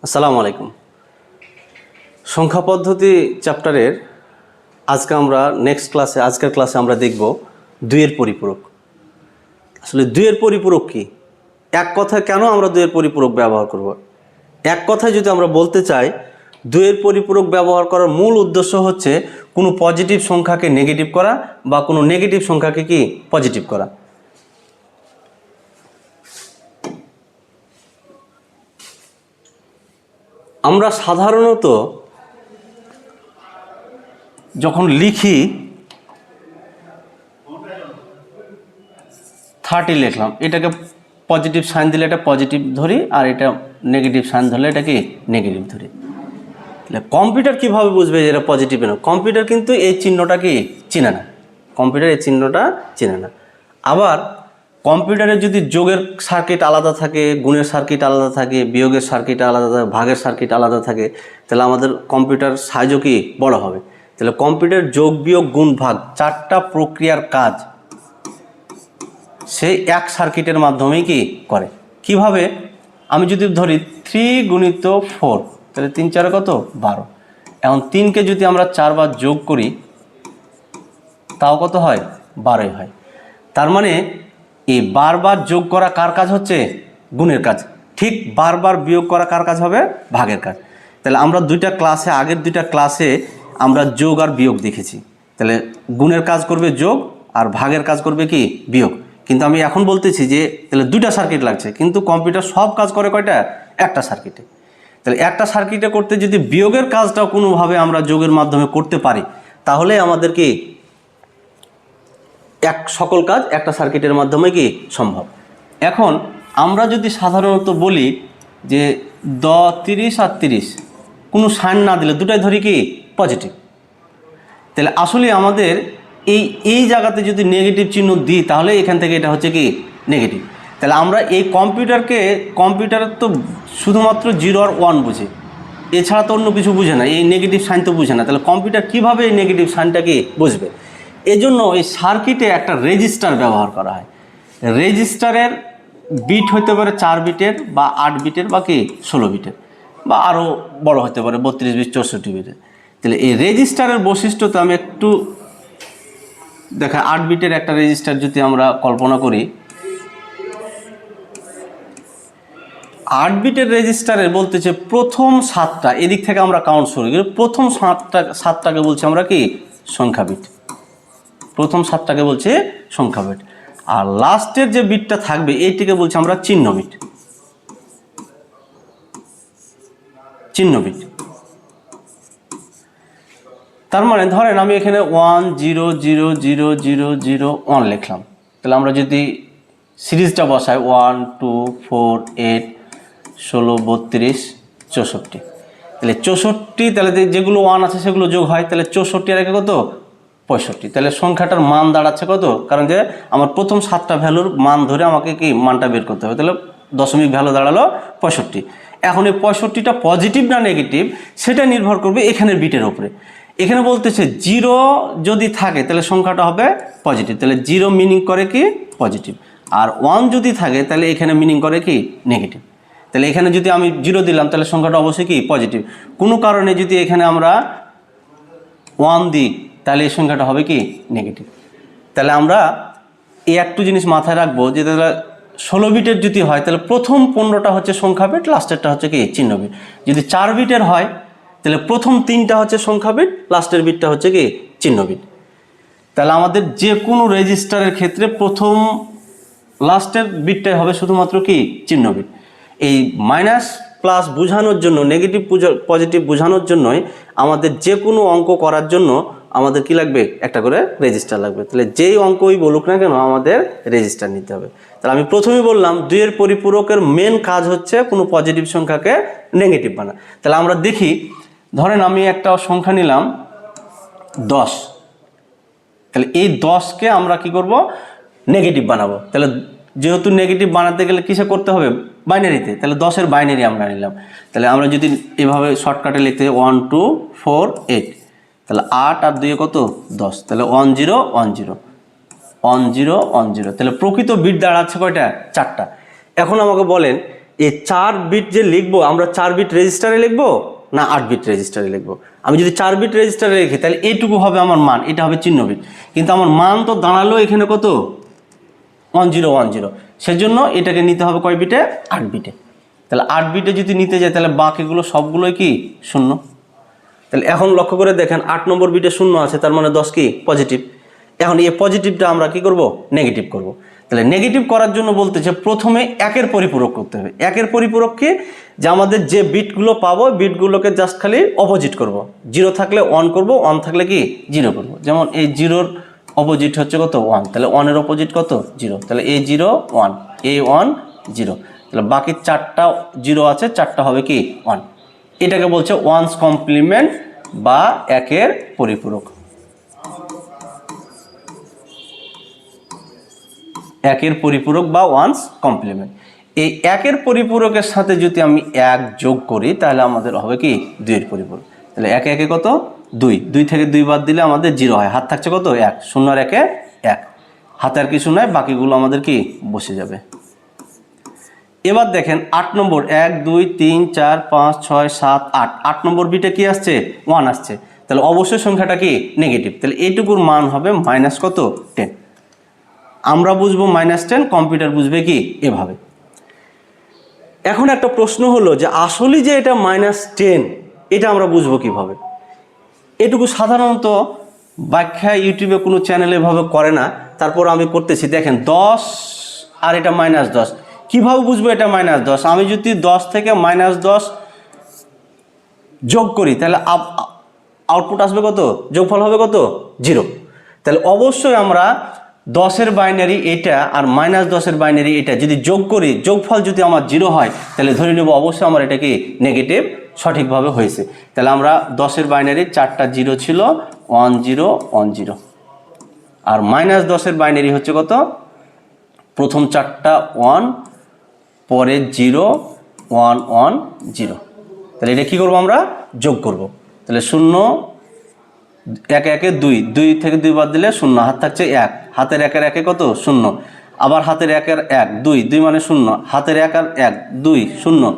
আসসালামু আলাইকুম। সংখ্যা পদ্ধতি চ্যাপ্টারের আজকের ক্লাসে আমরা দেখব দুইয়ের পরিপূরক। আসলে দুইয়ের পরিপূরক কি, এক কথায় কেন আমরা দুইয়ের পরিপূরক ব্যবহার করব। এক কথায় যদি আমরা বলতে চাই, দুইয়ের পরিপূরক ব্যবহার করার মূল উদ্দেশ্য হচ্ছে কোনো পজিটিভ সংখ্যাকে নেগেটিভ করা বা কোনো নেগেটিভ সংখ্যাকে কি পজিটিভ করা। আমরা সাধারণত যখন লিখি 30 লিখলাম, এটাকে পজিটিভ সাইন দিলে এটা পজিটিভ ধরি, আর এটা নেগেটিভ সাইন ধরলে এটা কি নেগেটিভ ধরি। তাহলে কম্পিউটার কিভাবে বুঝবে যে এটা পজিটিভ না? কম্পিউটার কিন্তু এই চিহ্নটা কি চিনে না, কম্পিউটার এই চিহ্নটা চিনে না। আবার কম্পিউটারে যদি যোগের সার্কিট আলাদা থাকে, গুণের সার্কিট আলাদা থাকে, বিয়োগের সার্কিট আলাদা থাকে, ভাগের সার্কিট আলাদা থাকে, তাহলে আমাদের কম্পিউটার সাইজও কি বড় হবে। তাহলে কম্পিউটার যোগ বিয়োগ গুণ ভাগ 4টা প্রক্রিয়ার কাজ সে এক সার্কিটের মাধ্যমেই কি করে। কিভাবে? আমি যদি ধরি 3 গুণিত 4, তাহলে 3 4 কত 12। এখন 3কে যদি আমরা 4 বার যোগ করি তাও কত হয়? 12 হয়। তার মানে এই বারবার যোগ করা কার কাজ হচ্ছে? গুণের কাজ। ঠিক বারবার বিয়োগ করা কার কাজ হবে? ভাগের কাজ। তাহলে আমরা আগের দুইটা ক্লাসে আমরা যোগ আর বিয়োগ দেখেছি। তাহলে গুণের কাজ করবে যোগ আর ভাগের কাজ করবে কি বিয়োগ। কিন্তু আমি এখন বলতেছি যে তাহলে দুইটা সার্কিট লাগছে, কিন্তু কম্পিউটার সব কাজ করে কয়টা? একটা সার্কিটে। তাহলে একটা সার্কিটে করতে যদি বিয়োগের কাজটাও কোনোভাবে আমরা যোগের মাধ্যমে করতে পারি, তাহলে আমাদের কি সকল কাজ একটা সার্কিটের মাধ্যমে কি সম্ভব। এখন আমরা যদি সাধারণত বলি যে 30 আর 30 কোনো সাইন না দিলে দুটাই ধরি কি পজিটিভ, তাহলে আসলে আমাদের এই জায়গাতে যদি নেগেটিভ চিহ্ন দিই তাহলে এখান থেকে এটা হচ্ছে কি নেগেটিভ। তাহলে আমরা এই কম্পিউটারের তো শুধুমাত্র 0 আর 1 বুঝে, এছাড়া তো অন্য কিছু বুঝে না, এই নেগেটিভ সাইন তো বুঝে না। তাহলে কম্পিউটার কীভাবে এই নেগেটিভ সাইনটাকে বুঝবে? এজন্য এই সার্কিটে একটা রেজিস্টার ব্যবহার করা হয়। রেজিস্টারের বিট হতে পারে 4 বিটের বা 8 বিটের বা কি 16 বিটের, বা আরও বড় হতে পারে 32 বিট 64 বিটের। তাহলে এই রেজিস্টারের বৈশিষ্ট্যতে আমি একটু 8 বিটের একটা রেজিস্টার যদি আমরা কল্পনা করি, 8 বিটের রেজিস্টারের বলতেছে প্রথম 7টা, এদিক থেকে আমরা কাউন্ট শুরু করি, প্রথম 7টাকে বলছি আমরা কি সংখ্যা বিট। প্রথম 7টাকে বলছে সংখ্যা বিট, আর লাস্টের যে বিটটা থাকবে এইটিকে বলছি আমরা চিহ্ন বিট। চিহ্ন বিট। তার মানে ধরেন আমি এখানে 1 0 0 0 0 0 1 লিখলাম। তাহলে আমরা যদি সিরিজটা বসাই 1 2 4 8 16 32 64, তাহলে 64, তাহলে যেগুলো 1 আছে সেগুলো যোগ হয়, তাহলে 64 আর একে কত 65। তাহলে সংখ্যাটার মান দাঁড়াচ্ছে কত? কারণ যে আমার প্রথম 7টা ভ্যালুর মান ধরে আমাকে কি মানটা বের করতে হবে, তাহলে দশমিক ভ্যালু দাঁড়ালো 65। এখন এই 65টা পজিটিভ না নেগেটিভ সেটা নির্ভর করবে এখানের বিটের উপরে। এখানে বলতেছে 0 যদি থাকে তাহলে সংখ্যাটা হবে পজিটিভ, তাহলে 0 মিনিং করে কি পজিটিভ, আর 1 যদি থাকে তাহলে এখানে মিনিং করে কি নেগেটিভ। তাহলে এখানে যদি আমি 0 দিলাম তাহলে সংখ্যাটা অবশ্যই কি পজিটিভ। কোনো কারণে যদি এখানে আমরা 1 দিই তাহলে এই সংখ্যাটা হবে কি নেগেটিভ। তাহলে আমরা এই একটু জিনিস মাথায় রাখবো যে তাহলে 16 বিটের যদি হয় তাহলে প্রথম 15টা হচ্ছে সংখ্যা বিট, লাস্টেরটা হচ্ছে কি চিহ্ন বিট। যদি 4 বিটের হয় তাহলে প্রথম 3টা হচ্ছে সংখ্যা বিট, লাস্টের বিটটা হচ্ছে কি চিহ্ন বিট। তাহলে আমাদের যে কোনো রেজিস্টারের ক্ষেত্রে প্রথম লাস্টের বিটটাই হবে শুধুমাত্র কি চিহ্ন বিট। এই মাইনাস প্লাস বোঝানোর জন্য, নেগেটিভ পজিটিভ বোঝানোর জন্যই আমাদের যে কোনো অঙ্ক করার জন্য আমাদের কি লাগবে? একটা করে রেজিস্টার লাগবে। তাহলে যেই অঙ্কই বলুক না কেন আমাদের রেজিস্টার নিতে হবে। তাহলে আমি প্রথমেই বললাম দুইয়ের পরিপূরকের মেন কাজ হচ্ছে কোনো পজিটিভ সংখ্যাকে নেগেটিভ বানা। তাহলে আমরা দেখি, ধরেন আমি একটা সংখ্যা নিলাম 10, তাহলে এই 10কে আমরা কি করব? নেগেটিভ বানাবো। তাহলে যেহেতু নেগেটিভ বানাতে গেলে কিসে করতে হবে? বাইনারিতে। তাহলে 10-এর বাইনারি আমরা নিলাম। তাহলে আমরা যদি এভাবে শর্টকাটে লিখতে 1 2 4 8, তাহলে 8 আর 2 কত 10, তাহলে 1 0 1 0 1 0 1 0, তাহলে প্রকৃত বিট দাঁড়াচ্ছে কয়টা? 4টা। এখন আমাকে বলেন এই 4 বিট যে লিখবো আমরা 4 বিট রেজিস্টারে লিখবো না 8 বিট রেজিস্টারে লিখবো? আমি যদি 4 বিট রেজিস্টারে লিখি তাহলে এইটুকু হবে আমার মান, এটা হবে চিহ্ন বিট, কিন্তু আমার মান তো দাঁড়ালো এখানে কত 1010, সেজন্য এটাকে নিতে হবে কয় বিটে? 8 বিটে। তাহলে 8 বিটে যদি নিতে যাই তাহলে বাকিগুলো সবগুলোই কি শূন্য। তাহলে এখন লক্ষ্য করে দেখেন 8 নম্বর বিটে শূন্য আছে, তার মানে 10 কি পজিটিভ। এখন এই পজিটিভটা আমরা কি করব? নেগেটিভ করব। তাহলে নেগেটিভ করার জন্য বলতেছে প্রথমে একের পরিপূরক করতে হবে। একের পরিপূরককে যে আমাদের যে বিটগুলো পাবো বিটগুলোকে জাস্ট খালি অপোজিট করব। 0 থাকলে 1 করব, 1 থাকলে কি 0 করব। যেমন এই 0-র অপোজিট হচ্ছে কত? 1, তাহলে 1-এর অপোজিট কত? 0, তাহলে এই 0 1, এই 1 0, তাহলে বাকি 4টা 0 আছে, 4টা হবে কি 1। এটাকে বলছে ওয়ান্স কমপ্লিমেন্ট বা একের পরিপূরক। একের পরিপূরক বা ওয়ান্স কমপ্লিমেন্ট। এই একের পরিপূরকের সাথে যদি আমি 1 যোগ করি তাহলে আমাদের হবে কি 2-এর পরিপূরক। তাহলে 1 1 কত? 2, 2 থেকে 2 বাদ দিলে আমাদের 0 হয়, হাত থাকছে কত? 1, 0 আর 1 1, হাতে আর কিছু নাই, বাকিগুলো আমাদের কি বসে যাবে। এবার দেখেন 8 নম্বর 1 2 3 4 5 6 7 8, 8 নম্বর বিটে কি আসছে? 1 আসছে, তাহলে অবশ্যই সংখ্যাটা কি নেগেটিভ। তাহলে এইটুকুর মান হবে মাইনাস কত? 10। আমরা বুঝবো -10, কম্পিউটার বুঝবে কি এভাবে। এখন একটা প্রশ্ন হলো যে আসলে যে এটা -10 এটা আমরা বুঝবো কিভাবে? এটুকু সাধারণত ব্যাখ্যা ইউটিউবে কোনো চ্যানেলে এভাবে করে না, তারপর আমি করতেছি। দেখেন 10 আর এটা -10, কিভাবে বুঝবো এটা -10? আমি যদি 10 থেকে -10 যোগ করি তাহলে আউটপুট আসবে কত? যোগফল হবে কত? 0। তাহলে অবশ্যই আমরা 10-এর বাইনারি এটা আর -10-এর বাইনারি এটা যদি যোগ করি, যোগফল যদি আমার 0 হয় তাহলে ধরে নেব অবশ্যই আমার এটা কি নেগেটিভ সঠিকভাবে হয়েছে। তাহলে আমরা 10-এর বাইনারি 4টা 0 ছিল, 1 0 1 0, আর -10-এর বাইনারি হচ্ছে কত? প্রথম 4টা 1, পরে 0 1 1 0। তাহলে এটা কী করবো? আমরা যোগ করব। তাহলে 0 1 1 2, 2 থেকে 2 বাদ দিলে 0, হাত থাকছে 1, হাতের 1 1 কত? 0, আবার হাতের 1 1 2, 2 মানে 0, হাতের 1 আর 1 2 0,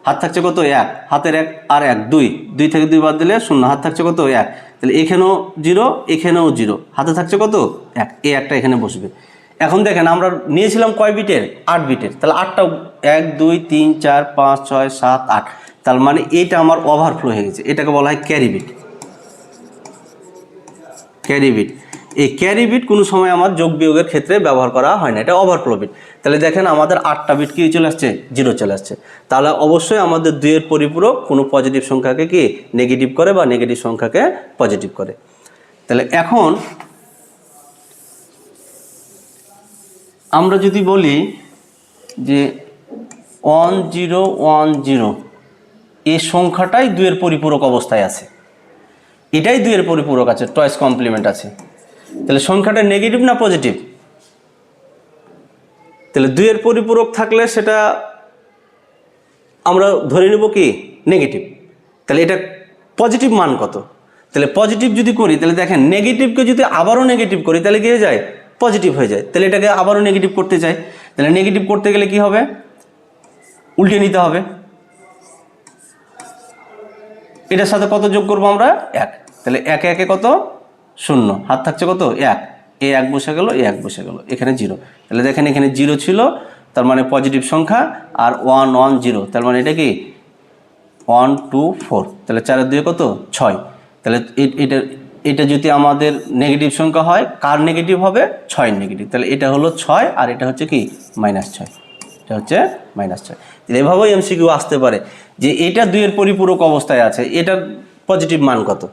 হাত থাকছে কত? 1, হাতের 1 আর 1 2, 2 থেকে 2 বাদ দিলে 0, হাত থাকছে কত? 1, তাহলে এখানেও 0 এখানেও 0, হাতে থাকছে কত? 1, এই একটা এখানে বসবে। এখন দেখেন আমরা নিয়েছিলাম কয় বিটের? 8 বিটের, তাহলে 8টা 1 2 3 4 5 6 7 8, তার মানে এইটা আমার ওভারফ্লো হয়ে গেছে, এটাকে বলা হয় ক্যারি বিট। ক্যারি বিট, এই ক্যারি বিট কোনো সময় আমার যোগ বিয়োগের ক্ষেত্রে ব্যবহার করা হয় না, এটা ওভারফ্লো বিট। তাহলে দেখেন আমাদের 8টা বিট কি চলে আসছে? 0 চলে আসছে। তাহলে অবশ্যই আমাদের 2-এর পরিপূরক কোনো পজিটিভ সংখ্যাকে কি নেগেটিভ করে বা নেগেটিভ সংখ্যাকে পজিটিভ করে। তাহলে এখন আমরা যদি বলি যে 1 0 1 0 এই সংখ্যাটাই 2-এর পরিপূরক অবস্থায় আছে, এটাই 2-এর পরিপূরক আছে, টয়েস কমপ্লিমেন্ট আছে, তাহলে সংখ্যাটা নেগেটিভ না পজিটিভ? তাহলে 2-এর পরিপূরক থাকলে সেটা আমরা ধরে নেব কি নেগেটিভ। তাহলে এটা পজিটিভ মান কত? তাহলে পজিটিভ যদি করি তাহলে দেখেন নেগেটিভকে যদি আবারও নেগেটিভ করি তাহলে কি হয়ে যায়? পজিটিভ হয়ে যায়। তাহলে এটাকে আবারও নেগেটিভ করতে চাই, তাহলে নেগেটিভ করতে গেলে কি হবে? উল্টে নিতে হবে। এটার সাথে কত যোগ করবো আমরা? 1, তাহলে 1 1 কত? 0, হাত থাকছে কত? 1, এই 1 বসে গেল, এই 1 বসে গেল, এখানে 0। তাহলে দেখেন এখানে 0 ছিল, তার মানে পজিটিভ সংখ্যা, আর 1 1 0, তার মানে এটা কি 1 2 4, তাহলে 4 2 কত? 6। তাহলে এটা যদি আমাদের নেগেটিভ সংখ্যা হয়, কার নেগেটিভ হবে? 6-এর নেগেটিভ। তাহলে এটা হলো 6 আর এটা হচ্ছে কি -6, এটা হচ্ছে -6। তাহলে এভাবেই এমসিকিউ আসতে পারে যে এটা 2-এর পরিপূরক অবস্থায় আছে, এটার পজিটিভ মান কত?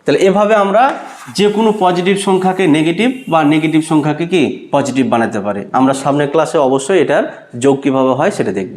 তাহলে এভাবে আমরা যে কোনো পজিটিভ সংখ্যাকে নেগেটিভ বা নেগেটিভ সংখ্যাকে কি পজিটিভ বানাতে পারি। আমরা সামনের ক্লাসে অবশ্যই এটার যোগ কীভাবে হয় সেটা দেখব।